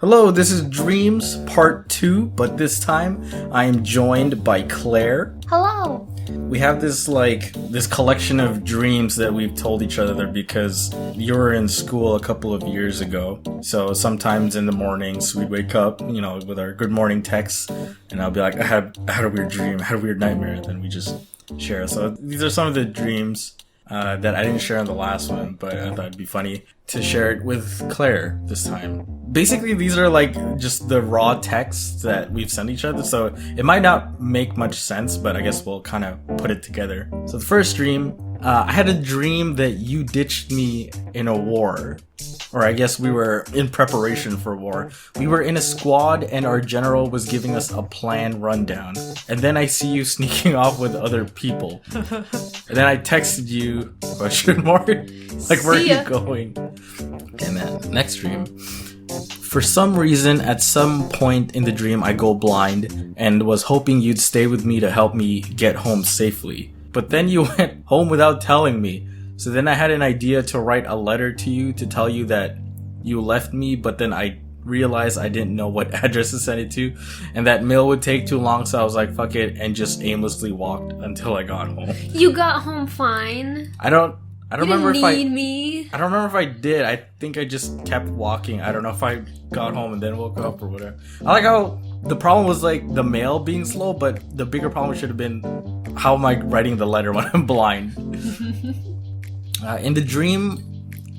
Hello, this is Dreams Part 2, but this time I am joined by Claire. Hello. We have this collection of dreams that we've told each other because you were in school a couple of years ago. So sometimes in the mornings we'd wake up, with our good morning texts, and I'll be like, I had a weird dream, I had a weird nightmare, and then we just share. So these are some of the dreams that I didn't share in the last one, but I thought it'd be funny to share it with Claire this time. Basically, these are just the raw texts that we've sent each other, so it might not make much sense, but I guess we'll kind of put it together. So the first dream, I had a dream that you ditched me in a war. Or I guess we were in preparation for war. We were in a squad and our general was giving us a plan rundown. And then I see you sneaking off with other people. And then I texted you about your more. Where are you going? And then next dream. For some reason, at some point in the dream, I go blind and was hoping you'd stay with me to help me get home safely. But then you went home without telling me. So then I had an idea to write a letter to you to tell you that you left me, but then I realized I didn't know what address to send it to, and that mail would take too long, so I was like, fuck it, and just aimlessly walked until I got home. You got home fine. I don't remember if I need me. I don't remember if I did. I think I just kept walking. I don't know if I got home and then woke up or whatever. I like how the problem was the mail being slow, but the bigger problem should have been how am I writing the letter when I'm blind? In the dream,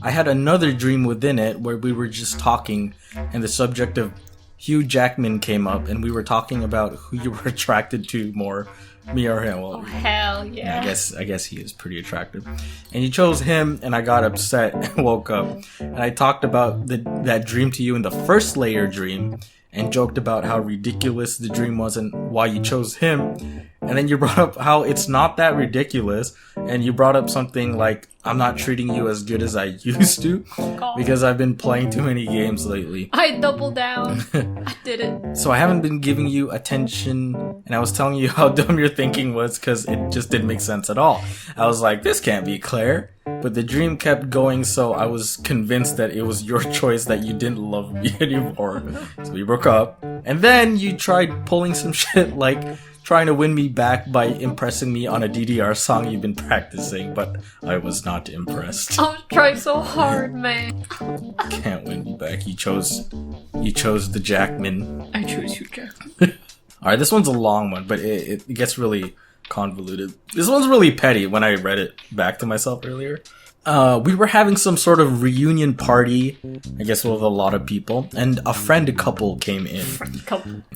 I had another dream within it where we were just talking and the subject of Hugh Jackman came up and we were talking about who you were attracted to more, me or him. Well, oh, hell yeah. I guess he is pretty attractive. And you chose him and I got upset and woke up. And I talked about that dream to you in the first layer dream and joked about how ridiculous the dream was and why you chose him. And then you brought up how it's not that ridiculous. And you brought up something like, I'm not treating you as good as I used to because I've been playing too many games lately. I doubled down. I did it. So I haven't been giving you attention, and I was telling you how dumb your thinking was because it just didn't make sense at all. I was like, this can't be Claire. But the dream kept going, so I was convinced that it was your choice that you didn't love me anymore. So we broke up. And then you tried pulling some shit like trying to win me back by impressing me on a DDR song you've been practicing, but I was not impressed. I was trying so hard, man. Can't win me back. You chose the Jackman. I chose you, Jackman. Alright, this one's a long one, but it gets really convoluted. This one's really petty when I read it back to myself earlier. We were having some sort of reunion party, I guess with a lot of people, and a friend couple came in.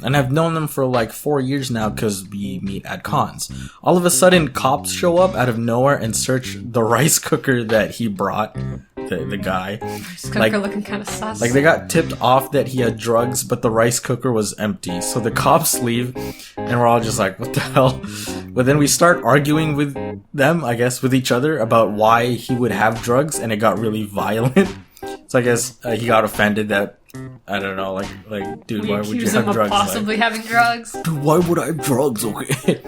And I've known them for 4 years now because we meet at cons. All of a sudden, cops show up out of nowhere and search the rice cooker that he brought. The guy. Rice cooker looking kind of sus. They got tipped off that he had drugs, but the rice cooker was empty. So the cops leave, and we're all just like, what the hell? But then we start arguing with them, I guess, with each other about why he would have drugs, and it got really violent. So I guess he got offended that, I don't know, dude, why would you have drugs? Of possibly having drugs. Dude, why would I have drugs? Okay.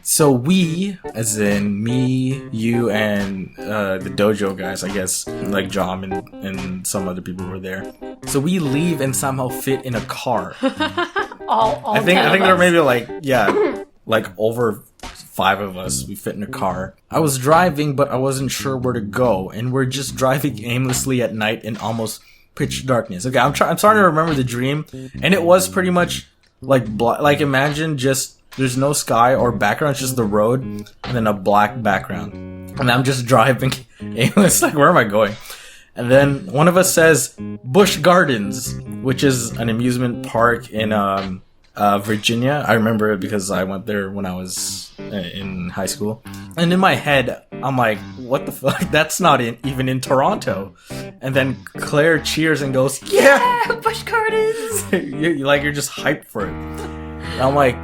So we, as in me, you, and the dojo guys, I guess, John and some other people were there. So we leave and somehow fit in a car. all I think there may be over 5 of us. We fit in a car. I was driving, but I wasn't sure where to go, and we're just driving aimlessly at night in almost pitch darkness. Okay, I'm starting to remember the dream, and it was pretty much imagine just there's no sky or background, it's just the road and then a black background, and I'm just driving aimless. Where am I going? And then one of us says Busch Gardens, which is an amusement park in Virginia. I remember it because I went there when I was in high school. And in my head, I'm like, what the fuck? That's not even in Toronto. And then Claire cheers and goes, yeah, Busch Gardens. you're just hyped for it. And I'm like,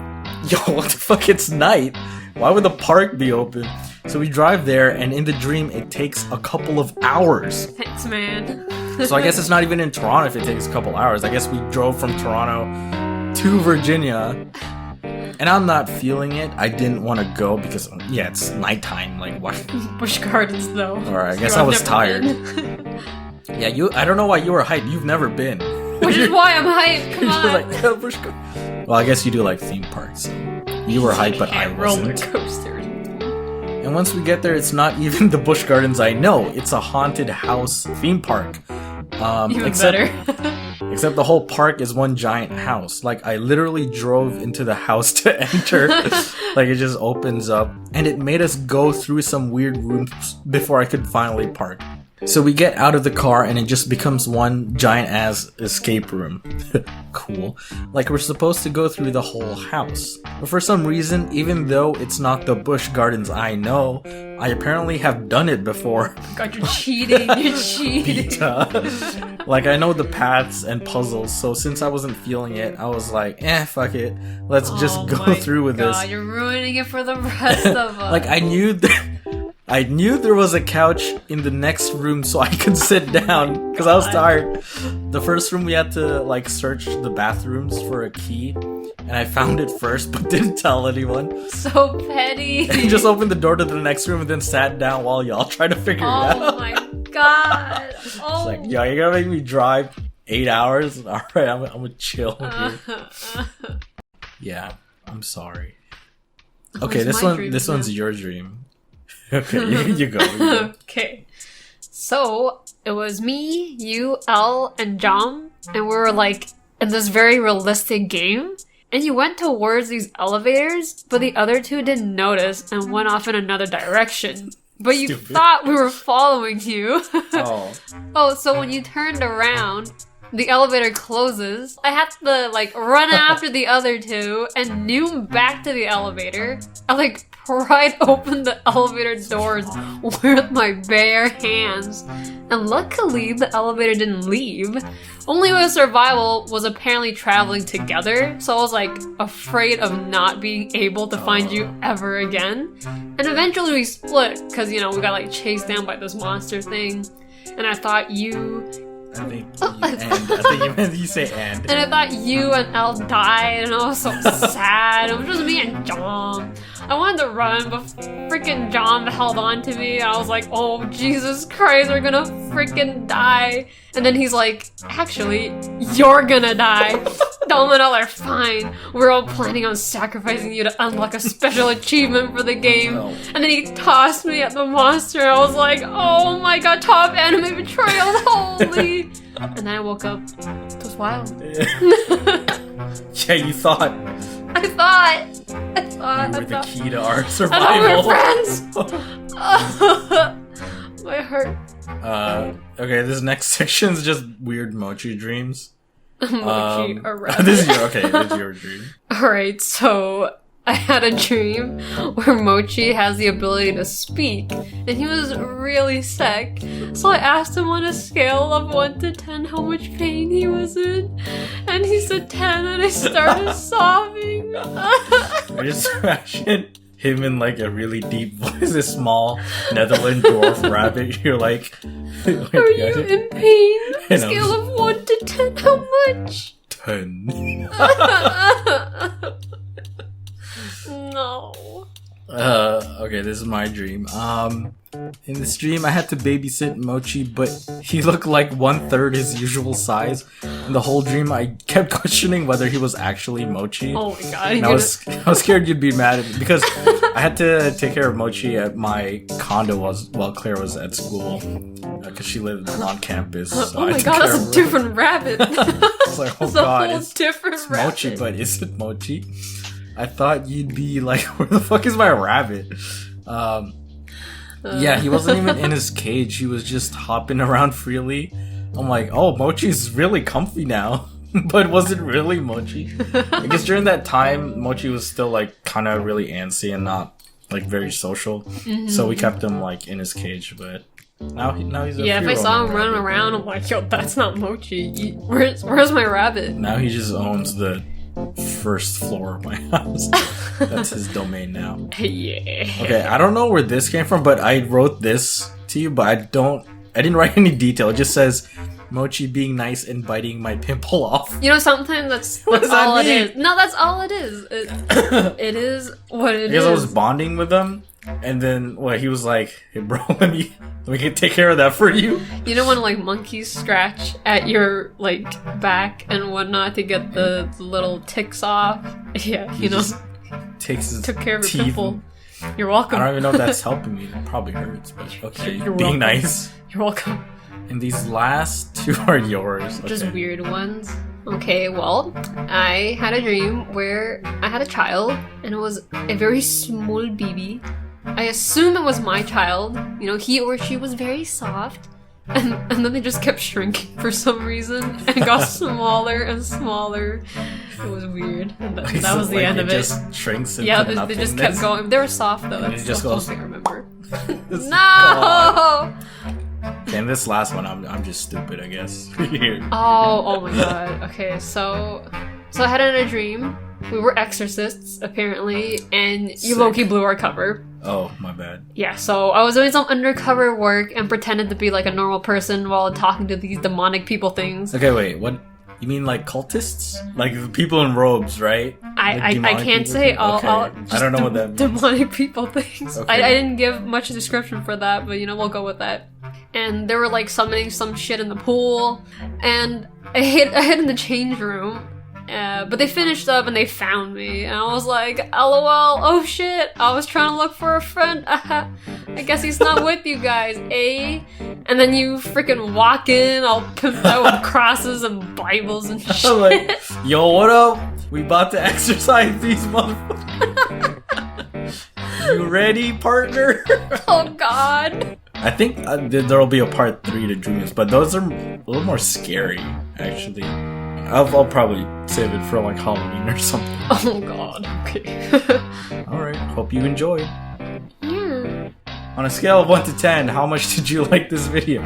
yo, what the fuck? It's night. Why would the park be open? So we drive there, and in the dream, it takes a couple of hours. Thanks, man. So I guess it's not even in Toronto if it takes a couple hours. I guess we drove from Toronto to Virginia, and I'm not feeling it. I didn't want to go because, it's nighttime. Why? Busch Gardens, though. Alright, I guess I was tired. Yeah, I don't know why you were hyped. You've never been. Which is why I'm hyped. Come You're on. like, yeah, Busch well, I guess you do like theme parks. So you were hyped, but I roller wasn't. coasters. And once we get there, it's not even the Busch Gardens I know. It's a haunted house theme park. Even better. Except the whole park is one giant house. Like, I literally drove into the house to enter. Like, it just opens up. And it made us go through some weird rooms before I could finally park. So we get out of the car and it just becomes one giant ass escape room. Cool. Like, we're supposed to go through the whole house. But for some reason, even though it's not the Busch Gardens I know, I apparently have done it before. God, you're cheating. You're cheating. Like, I know the paths and puzzles, so since I wasn't feeling it, I was like, fuck it. Let's just go through with this. You're ruining it for the rest of us. Like, I knew there was a couch in the next room so I could sit down because I was tired. The first room we had to like search the bathrooms for a key, and I found it first but didn't tell anyone. So petty. And just opened the door to the next room and then sat down while y'all tried to figure it out. Oh my god. It's like, yo, you're gonna make me drive 8 hours? Alright, I'm gonna chill here. Yeah, I'm sorry. Okay, this one's your dream. Okay, you go. Okay. So, it was me, you, Elle, and John, and we were like in this very realistic game. And you went towards these elevators, but the other two didn't notice and went off in another direction. But you thought we were following you. Oh, so when you turned around, the elevator closes. I had to like run after the other two and noom back to the elevator. I like pried open the elevator doors with my bare hands. And luckily, the elevator didn't leave. Only way of survival was apparently traveling together, so I was like afraid of not being able to find you ever again. And eventually we split, because we got like chased down by this monster thing. And I thought you... I think you meant you say and. And I thought you and Elle died, and I was so sad. It was just me and John. I wanted to run, but freaking John held on to me. I was like, oh, Jesus Christ, we're gonna freaking die. And then he's like, actually, you're gonna die. Dom and Elle are fine. We're all planning on sacrificing you to unlock a special achievement for the game. No. And then he tossed me at the monster. I was like, oh my god, top anime betrayal, holy. And then I woke up. It was wild. Yeah, you thought. I thought You were the key to our I survival. thought we were friends. My heart. Okay, this next section is just weird Mochi dreams. Mochi, a rabbit. This is your dream. Alright, so I had a dream where Mochi has the ability to speak, and he was really sick. So I asked him on a scale of 1 to 10 how much pain he was in, and he said 10, and I started sobbing. I just imagine him in like a really deep voice, a small Netherlands dwarf rabbit. You're like, Are you in pain? You know. Scale of 1 to 10, how much? 10. No. Okay, this is my dream. In this dream, I had to babysit Mochi, but he looked like 1/3 his usual size. And the whole dream, I kept questioning whether he was actually Mochi. Oh my god. And I was scared you'd be mad at me because I had to take care of Mochi at my condo while Claire was at school because she lived on campus. So Oh I my took god, care that's of a her. different rabbit. It's like, oh That's god, a whole it's different rabbit. Mochi, but is it Mochi? I thought you'd be like, where the fuck is my rabbit? Yeah, he wasn't even in his cage. He was just hopping around freely. I'm like, oh, Mochi's really comfy now. But was it really Mochi? I guess during that time, Mochi was still like kind of really antsy and not like very social. Mm-hmm. So we kept him like in his cage, but now he's a Yeah, if I saw him free-roaming running rabbit. around, I'm like, yo, that's not Mochi. Where's my rabbit? Now he just owns the first floor of my house. That's his domain now. Yeah. Okay, I don't know where this came from, but I wrote this to you, but I didn't write any detail. It just says Mochi being nice and biting my pimple off. You know something? That's What does that all it mean? is. No, that's all it is. It is what it Because is. I was bonding with them, And then what? He was like, "Hey, bro, let me take care of that for you." You know when like monkeys scratch at your like back and whatnot to get the little ticks off? Yeah, He just takes his took care of your teeth. pimple. You're welcome. I don't even know if that's helping me. It probably hurts, but okay. You're Being welcome. nice. You're welcome. And these last two are yours. Just Okay. weird ones. Okay, well, I had a dream where I had a child, and it was a very small baby. I assume it was my child. You know, he or she was very soft. And then they just kept shrinking for some reason and got smaller and smaller. It was weird. And that was the Like, end of it. Just shrinks. Yeah, they just kept going. They were soft though. And That's it just the goes- whole thing I remember. God. No! And this last one, I'm just stupid, I guess. Here. Oh my god. Okay, so I had in a dream. We were exorcists, apparently, and you Sick. low-key blew our cover. Oh, my bad. Yeah, so I was doing some undercover work and pretended to be like a normal person while talking to these demonic people things. Okay, wait. What? You mean like cultists? Like the people in robes, right? Like I demonic can't people say thing? all, Okay. all I don't know what that means. demonic people things. Okay. I didn't give much description for that, but you know, we'll go with that. And they were like summoning some shit in the pool, and I hid in the change room. But they finished up and they found me, and I was like, LOL, oh shit, I was trying to look for a friend. I guess he's not with you guys, eh? And then you freaking walk in, all pimped out with crosses and Bibles and shit. I'm like, yo, what up? We about to exercise these motherfuckers. You ready, partner? Oh god. I think there'll be a part 3 to Dreams, but those are a little more scary, actually. I'll probably save it for like Halloween or something. Oh god, okay. Alright, hope you enjoyed. Yeah. On a scale of 1 to 10, how much did you like this video?